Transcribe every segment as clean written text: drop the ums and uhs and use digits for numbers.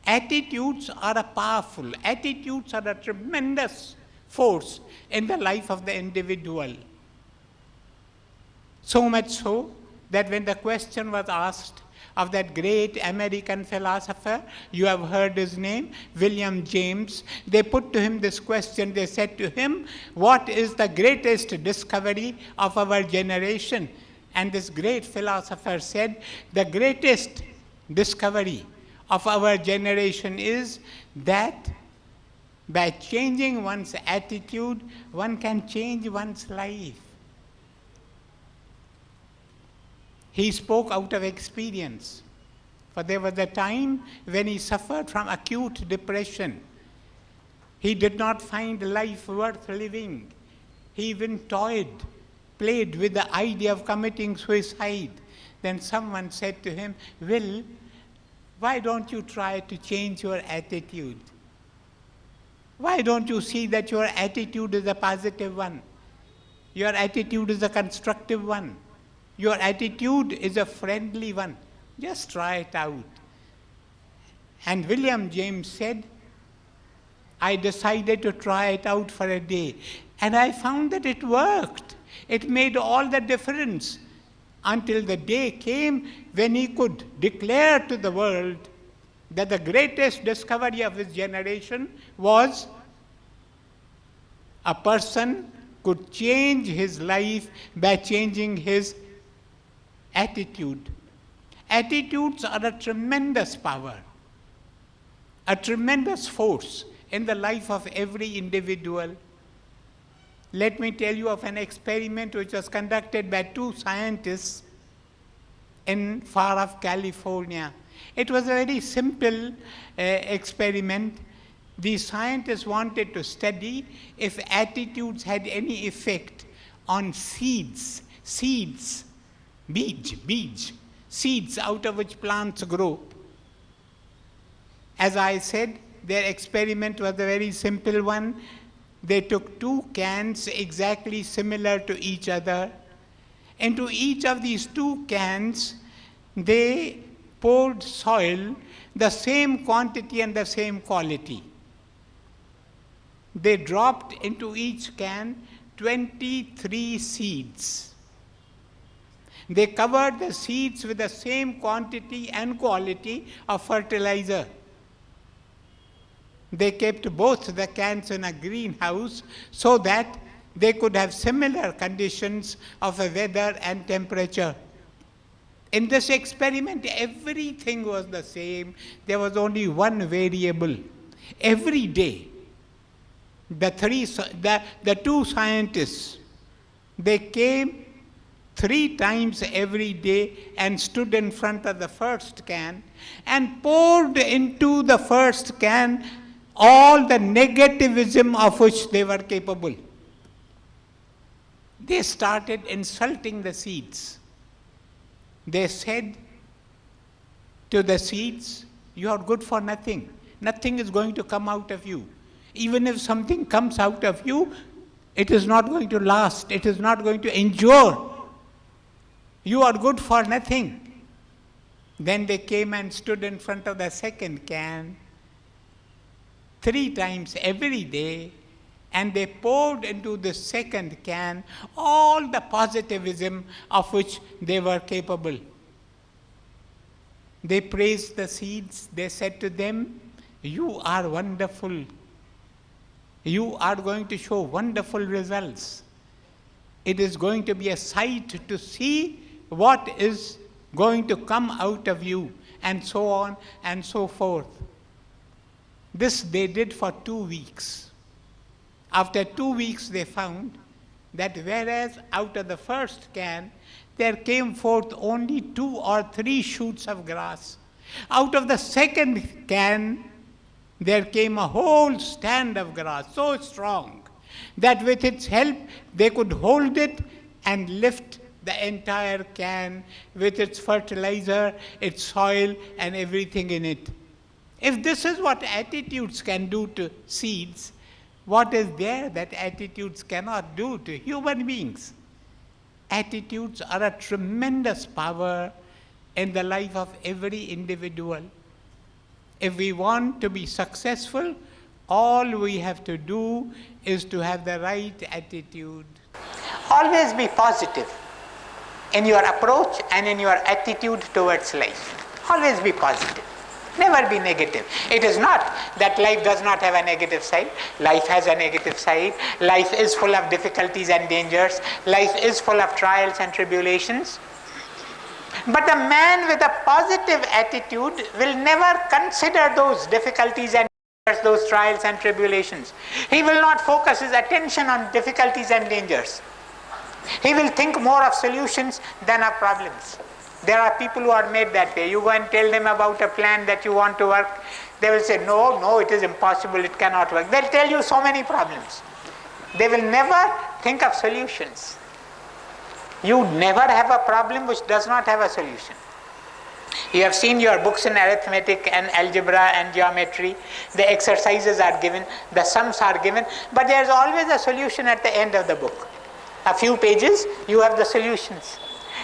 Attitudes are powerful. Attitudes are a tremendous force in the life of the individual. So much so that when the question was asked of that great American philosopher, you have heard his name, William James, they put to him this question. They said to him, what is the greatest discovery of our generation? And this great philosopher said, the greatest discovery of our generation is that by changing one's attitude, one can change one's life. He spoke out of experience, for there was a time when he suffered from acute depression. He did not find life worth living. He even toyed, played with the idea of committing suicide. Then someone said to him, Will, why don't you try to change your attitude? Why don't you see that your attitude is a positive one? Your attitude is a constructive one. Your attitude is a friendly one. Just try it out. And William James said, I decided to try it out for a day. And I found that it worked. It made all the difference until the day came when he could declare to the world that the greatest discovery of his generation was a person could change his life by changing his attitude. Attitudes are a tremendous power, a tremendous force in the life of every individual. Let me tell you of an experiment which was conducted by two scientists in far off California. It was a very simple experiment. The scientists wanted to study if attitudes had any effect on seeds, seeds out of which plants grow. As I said, their experiment was a very simple one. They took two cans exactly similar to each other. Into each of these two cans, they poured soil, the same quantity and the same quality. They dropped into each can 23 seeds. They covered the seeds with the same quantity and quality of fertilizer. They kept both the cans in a greenhouse so that they could have similar conditions of weather and temperature. In this experiment, everything was the same. There was only one variable. Every day, the two scientists, they came 3 times every day and stood in front of the first can and poured into the first can all the negativism of which they were capable. They started insulting the seeds. They said to the seeds, you are good for nothing. Nothing is going to come out of you. Even if something comes out of you, it is not going to last. It is not going to endure. You are good for nothing. Then they came and stood in front of the second can 3 times every day, and they poured into the second can all the positivism of which they were capable. They praised the seeds. They said to them, you are wonderful. You are going to show wonderful results. It is going to be a sight to see what is going to come out of you, and so on and so forth. This they did for 2 weeks. After 2 weeks, they found that whereas out of the first can, there came forth only 2 or 3 shoots of grass, out of the second can, there came a whole stand of grass, so strong that with its help, they could hold it and lift the entire can with its fertilizer, its soil, and everything in it. If this is what attitudes can do to seeds, what is there that attitudes cannot do to human beings? Attitudes are a tremendous power in the life of every individual. If we want to be successful, all we have to do is to have the right attitude. Always be positive in your approach and in your attitude towards life. Always be positive. Never be negative. It is not that life does not have a negative side. Life has a negative side. Life is full of difficulties and dangers. Life is full of trials and tribulations. But a man with a positive attitude will never consider those difficulties and those trials and tribulations. He will not focus his attention on difficulties and dangers. He will think more of solutions than of problems. There are people who are made that way. You go and tell them about a plan that you want to work. They will say, no, it is impossible, it cannot work. They'll tell you so many problems. They will never think of solutions. You never have a problem which does not have a solution. You have seen your books in arithmetic and algebra and geometry. The exercises are given, the sums are given, but there is always a solution at the end of the book. A few pages, you have the solutions.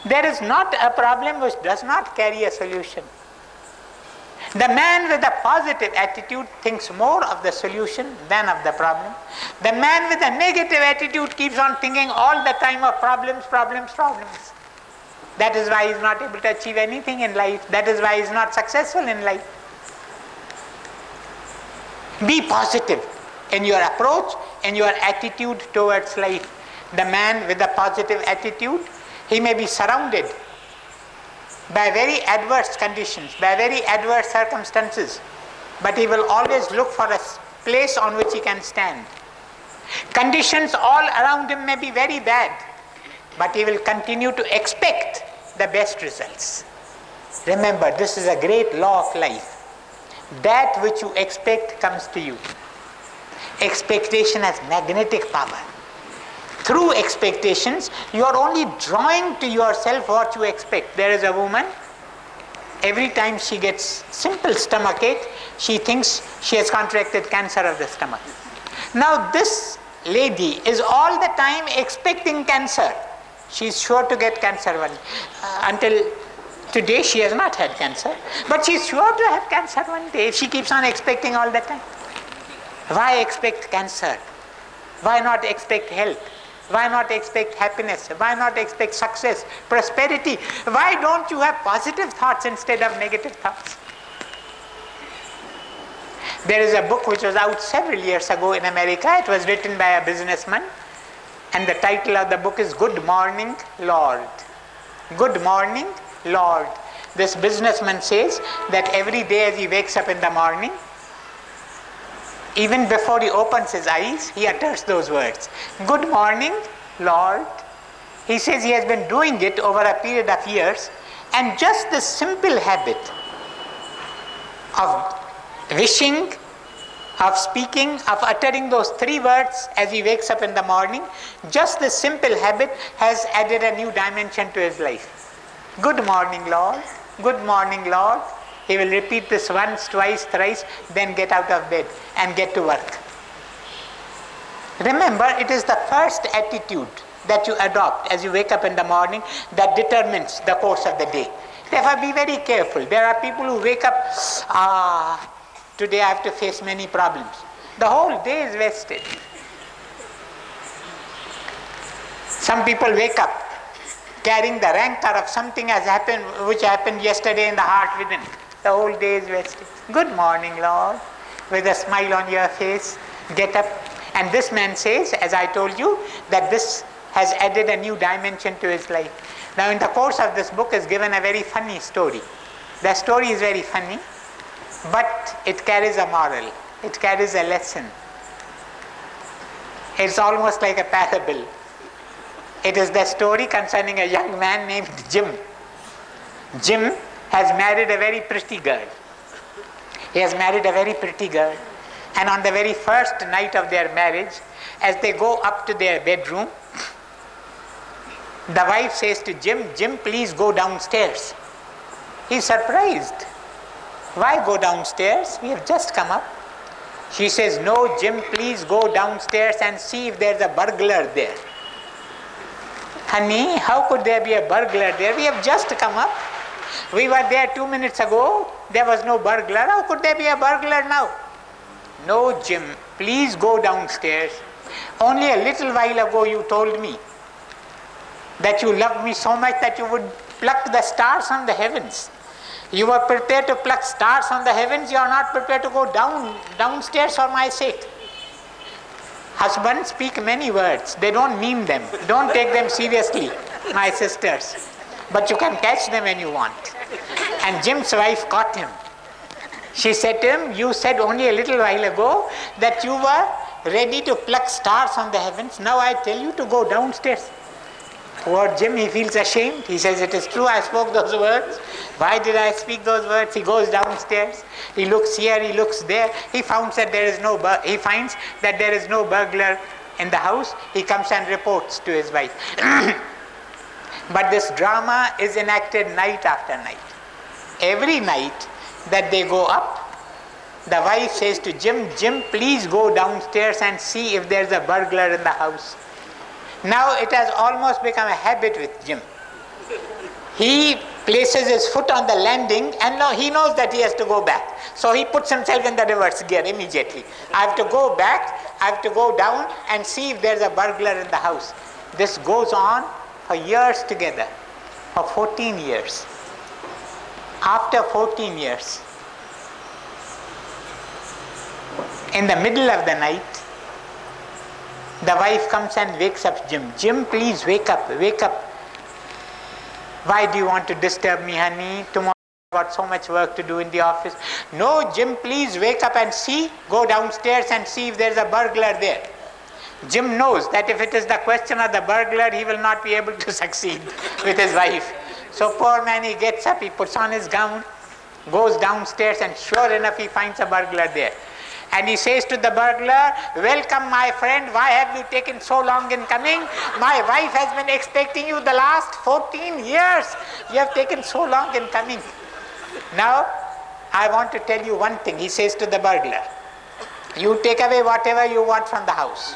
There is not a problem which does not carry a solution. The man with a positive attitude thinks more of the solution than of the problem. The man with a negative attitude keeps on thinking all the time of problems. That is why he is not able to achieve anything in life. That is why he is not successful in life. Be positive in your approach and your attitude towards life. The man with a positive attitude, he may be surrounded by very adverse conditions, by very adverse circumstances, but he will always look for a place on which he can stand. Conditions all around him may be very bad, but he will continue to expect the best results. Remember, this is a great law of life. That which you expect comes to you. Expectation has magnetic power. Through expectations, you are only drawing to yourself what you expect. There is a woman, every time she gets simple stomach ache, she thinks she has contracted cancer of the stomach. Now this lady is all the time expecting cancer. She is sure to get cancer one. Until today she has not had cancer, but she is sure to have cancer one day if she keeps on expecting all the time. Why expect cancer? Why not expect health? Why not expect happiness? Why not expect success, prosperity? Why don't you have positive thoughts instead of negative thoughts? There is a book which was out several years ago in America. It was written by a businessman, and the title of the book is Good Morning, Lord. Good morning, Lord. This businessman says that every day as he wakes up in the morning, even before he opens his eyes, he utters those words. Good morning, Lord. He says he has been doing it over a period of years, and just the simple habit of wishing, of speaking, of uttering those 3 words as he wakes up in the morning, just this simple habit has added a new dimension to his life. Good morning, Lord. Good morning, Lord. He will repeat this once, twice, thrice, then get out of bed and get to work. Remember, it is the first attitude that you adopt as you wake up in the morning that determines the course of the day. Therefore, be very careful. There are people who wake up, today I have to face many problems. The whole day is wasted. Some people wake up carrying the rancor of something which happened yesterday in the heart within. The whole day is wasted. Good morning, Lord. With a smile on your face, get up. And this man says, as I told you, that this has added a new dimension to his life. Now in the course of this book is given a very funny story. The story is very funny, but it carries a moral. It carries a lesson. It's almost like a parable. It is the story concerning a young man named Jim. Jim has married a very pretty girl. He has married a very pretty girl. And on the very first night of their marriage, as they go up to their bedroom, the wife says to Jim, Jim, please go downstairs. He's surprised. Why go downstairs? We have just come up. She says, no, Jim, please go downstairs and see if there's a burglar there. Honey, how could there be a burglar there? We have just come up. We were there 2 minutes ago. There was no burglar. How could there be a burglar now? No, Jim, please go downstairs. Only a little while ago you told me that you loved me so much that you would pluck the stars from the heavens. You were prepared to pluck stars from the heavens. You are not prepared to go downstairs for my sake. Husbands speak many words. They don't mean them. Don't take them seriously, my sisters. But you can catch them when you want. And Jim's wife caught him. She said to him, you said only a little while ago that you were ready to pluck stars from the heavens. Now I tell you to go downstairs. Poor Jim, he feels ashamed. He says, it is true, I spoke those words. Why did I speak those words? He goes downstairs. He looks here, he looks there. He finds that there is no burglar in the house. He comes and reports to his wife. But this drama is enacted night after night. Every night that they go up, the wife says to Jim, Jim, please go downstairs and see if there's a burglar in the house. Now it has almost become a habit with Jim. He places his foot on the landing and now he knows that he has to go back. So he puts himself in the reverse gear immediately. I have to go back, I have to go down and see if there's a burglar in the house. This goes on for years together, for 14 years. After 14 years, in the middle of the night, the wife comes and wakes up Jim. Jim, please wake up, wake up. Why do you want to disturb me, honey? Tomorrow I've got so much work to do in the office. No, Jim, please wake up and see. Go downstairs and see if there's a burglar there. Jim knows that if it is the question of the burglar, he will not be able to succeed with his wife. So poor man, he gets up, he puts on his gown, goes downstairs, and sure enough he finds a burglar there. And he says to the burglar, welcome my friend, why have you taken so long in coming? My wife has been expecting you the last 14 years. You have taken so long in coming. Now, I want to tell you one thing. He says to the burglar, you take away whatever you want from the house.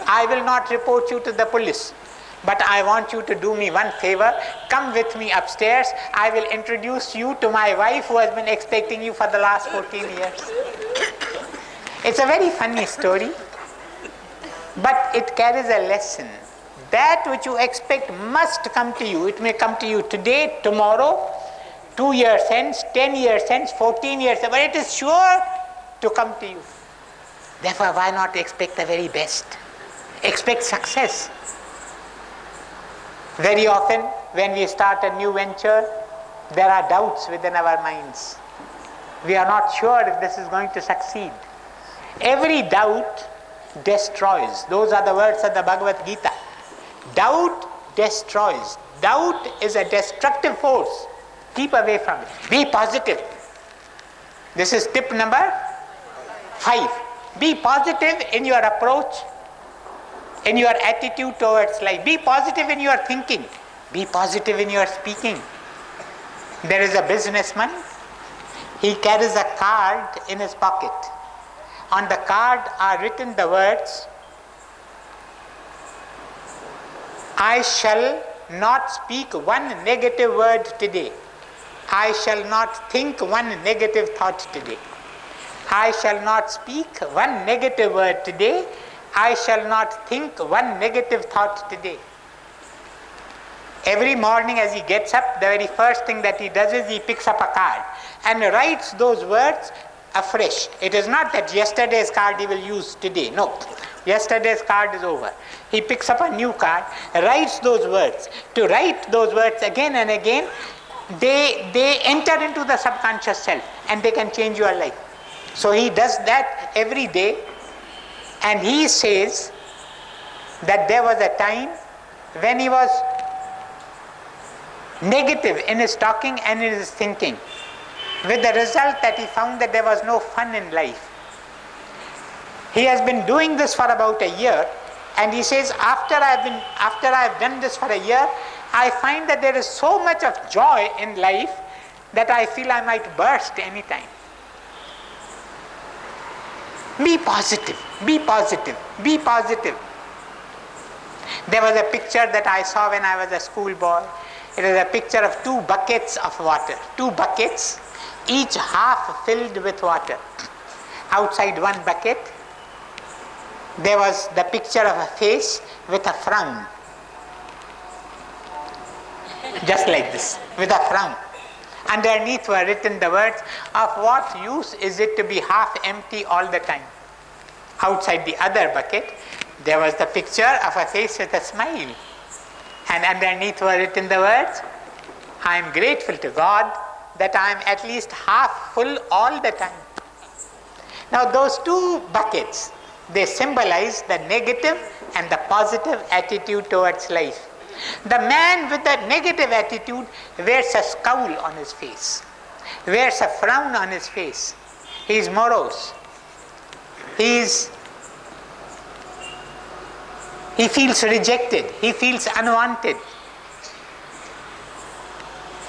I will not report you to the police. But I want you to do me one favor. Come with me upstairs. I will introduce you to my wife who has been expecting you for the last 14 years. It's a very funny story, but it carries a lesson. That which you expect must come to you. It may come to you today, tomorrow, 2 years hence, 10 years hence, 14 years, but it is sure to come to you. Therefore, why not expect the very best? Expect success. Very often, when we start a new venture, there are doubts within our minds. We are not sure if this is going to succeed. Every doubt destroys. Those are the words of the Bhagavad Gita. Doubt destroys. Doubt is a destructive force. Keep away from it. Be positive. This is tip number 5. Be positive in your approach, in your attitude towards life. Be positive in your thinking. Be positive in your speaking. There is a businessman. He carries a card in his pocket. On the card are written the words, I shall not speak one negative word today. I shall not think one negative thought today. I shall not speak one negative word today. I shall not think one negative thought today. Every morning as he gets up, the very first thing that he does is he picks up a card and writes those words afresh. It is not that yesterday's card he will use today. No. Yesterday's card is over. He picks up a new card, writes those words. To write those words again and again, they enter into the subconscious self and they can change your life. So he does that every day, and he says that there was a time when he was negative in his talking and in his thinking, with the result that he found that there was no fun in life. He has been doing this for about a year, and he says, after I've done this for a year, I find that there is so much of joy in life that I feel I might burst anytime. Be positive, be positive, be positive. There was a picture that I saw when I was a schoolboy. It is a picture of two buckets of water. Two buckets, each half filled with water. Outside one bucket, there was the picture of a face with a frown. Just like this, with a frown. Underneath were written the words, of what use is it to be half empty all the time? Outside the other bucket, there was the picture of a face with a smile. And underneath were written the words, I am grateful to God that I am at least half full all the time. Now those two buckets, they symbolize the negative and the positive attitude towards life. The man with the negative attitude wears a scowl on his face, wears a frown on his face. He is morose. He feels rejected. He feels unwanted.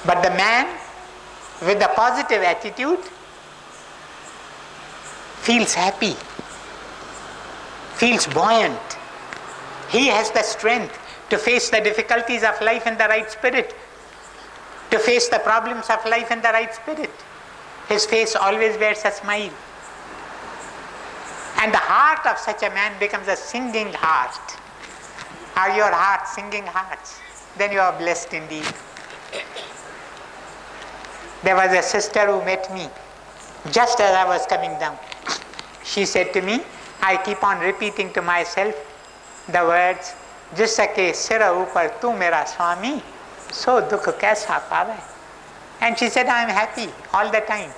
But the man with the positive attitude feels happy, feels buoyant. He has the strength to face the difficulties of life in the right spirit, to face the problems of life in the right spirit. His face always wears a smile. And the heart of such a man becomes a singing heart. Are your hearts singing hearts? Then you are blessed indeed. There was a sister who met me just as I was coming down. She said to me, I keep on repeating to myself the words, जिसके सिर ऊपर तू मेरा स्वामी सो दुख कैसा पावे. And she said, I am happy all the time.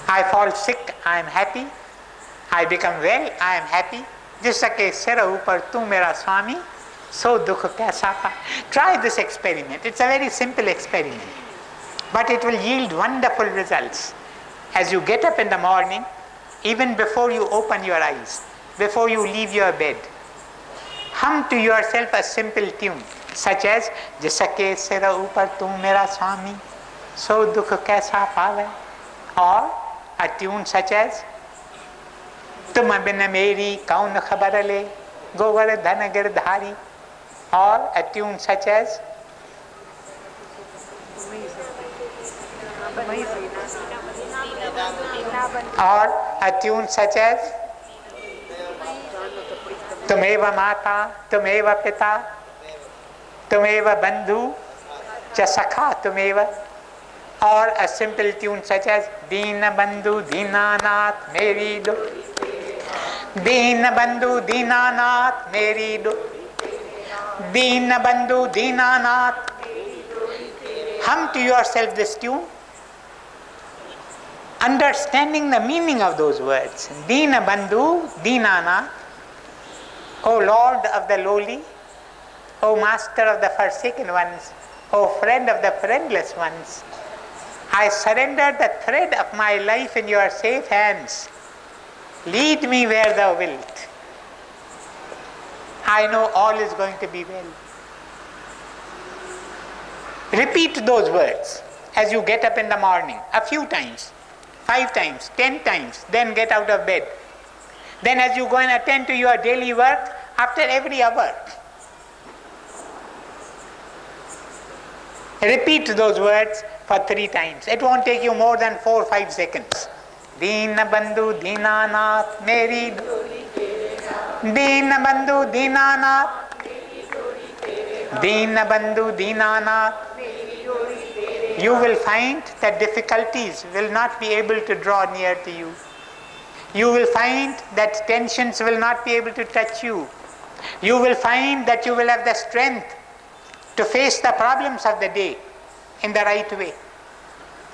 I fall sick, I am happy. I become well, I am happy. जिसके सिर ऊपर तू मेरा स्वामी सो दुख कैसा पावे. Try this experiment. It's a very simple experiment, but it will yield wonderful results. As you get up in the morning, even before you open your eyes, before you leave your bed, hum to yourself a simple tune such as जिसके सिर ऊपर तू मेरा स्वामी सो दुख कैसा पावे, or a tune such as तुम बिन मेरी कौन खबर ले Govardhan Girdhari, or a tune such as तुमेव माता तुमेव पिता तुमेव बंधु च सखा तुमेव, or a simple tune such as दीन बंधु दीनानाथ मेरी दो, दीन बंधु दीनानाथ मेरी दो, दीन बंधु Dinanath. Hum to yourself this tune, understanding the meaning of those words. Dina Bandhu, Dinana, O Lord of the lowly, O Master of the forsaken ones, O friend of the friendless ones, I surrender the thread of my life in your safe hands. Lead me where thou wilt. I know all is going to be well. Repeat those words as you get up in the morning, a few times, 5 times, 10 times, then get out of bed. Then as you go and attend to your daily work, after every hour, repeat those words for 3 times. It won't take you more than 4 or 5 seconds. Deena Bandhu Deenanath Meri Deena Bandhu Deenanath Deena Bandhu Deenanath. You will find that difficulties will not be able to draw near to you. You will find that tensions will not be able to touch you. You will find that you will have the strength to face the problems of the day in the right way.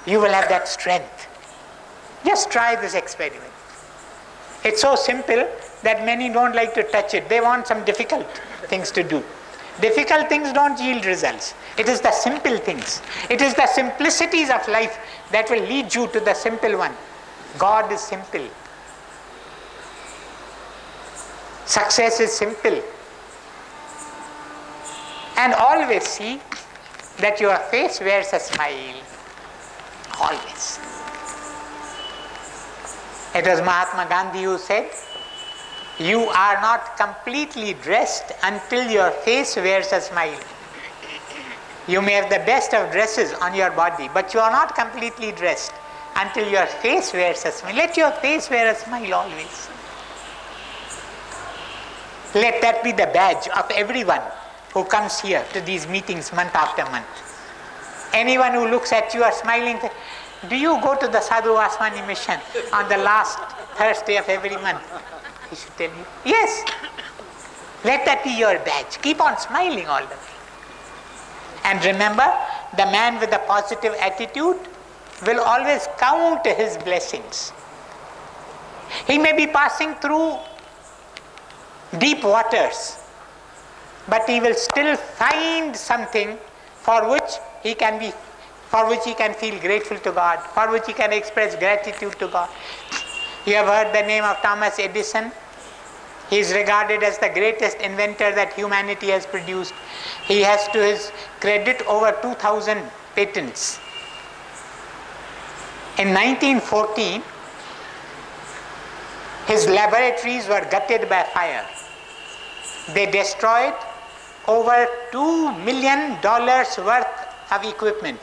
You will have that strength. Just try this experiment. It's so simple that many don't like to touch it. They want some difficult things to do. Difficult things don't yield results. It is the simple things. It is the simplicities of life that will lead you to the simple one. God is simple. Success is simple. And always see that your face wears a smile. Always. It was Mahatma Gandhi who said, You are not completely dressed until your face wears a smile. You may have the best of dresses on your body, but you are not completely dressed until your face wears a smile. Let your face wear a smile always. Let that be the badge of everyone who comes here to these meetings month after month. Anyone who looks at you are smiling. Do you go to the Sadhu Vaswani mission on the last Thursday of every month? He should tell you. Yes. Let that be your badge. Keep on smiling all the way. And remember, the man with a positive attitude will always count his blessings. He may be passing through deep waters, but he will still find something for which he can feel grateful to God, for which he can express gratitude to God. You have heard the name of Thomas Edison. He is regarded as the greatest inventor that humanity has produced. He has to his credit over 2,000 patents. In 1914, his laboratories were gutted by fire. They destroyed over $2 million worth of equipment.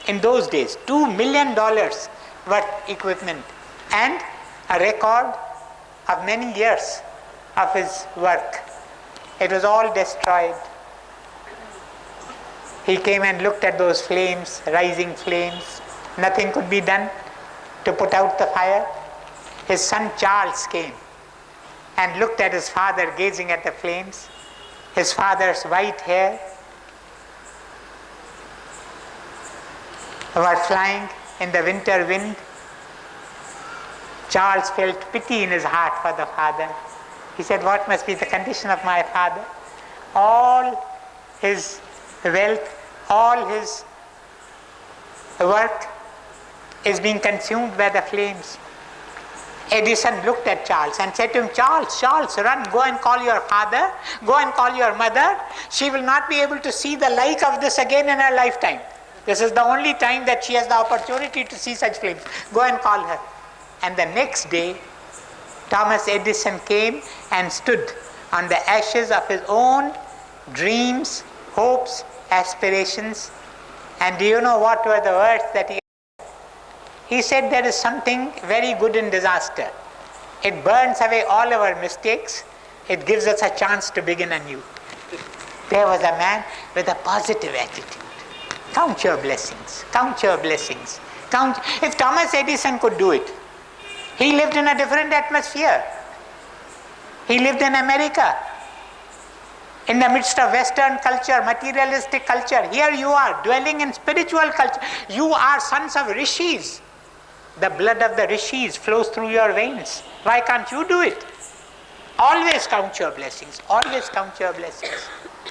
In those days, $2 million worth equipment, and a record of many years of his work. It was all destroyed. He came and looked at those flames, rising flames. Nothing could be done to put out the fire. His son Charles came and looked at his father gazing at the flames. His father's white hair were flying in the winter wind. Charles felt pity in his heart for the father. He said, what must be the condition of my father? All his wealth, all his work is being consumed by the flames. Edison looked at Charles and said to him, Charles, run, go and call your father, go and call your mother. She will not be able to see the like of this again in her lifetime. This is the only time that she has the opportunity to see such flames. Go and call her. And the next day, Thomas Edison came and stood on the ashes of his own dreams, hopes, aspirations. And do you know what were the words that he said? There is something very good in disaster. It burns away all our mistakes. It gives us a chance to begin anew. There was a man with a positive attitude. Count your blessings. Count your blessings. Count. If Thomas Edison could do it, he lived in a different atmosphere. He lived in America, in the midst of Western culture, materialistic culture. Here you are, dwelling in spiritual culture. You are sons of rishis. The blood of the rishis flows through your veins. Why can't you do it? Always count your blessings. Always count your blessings.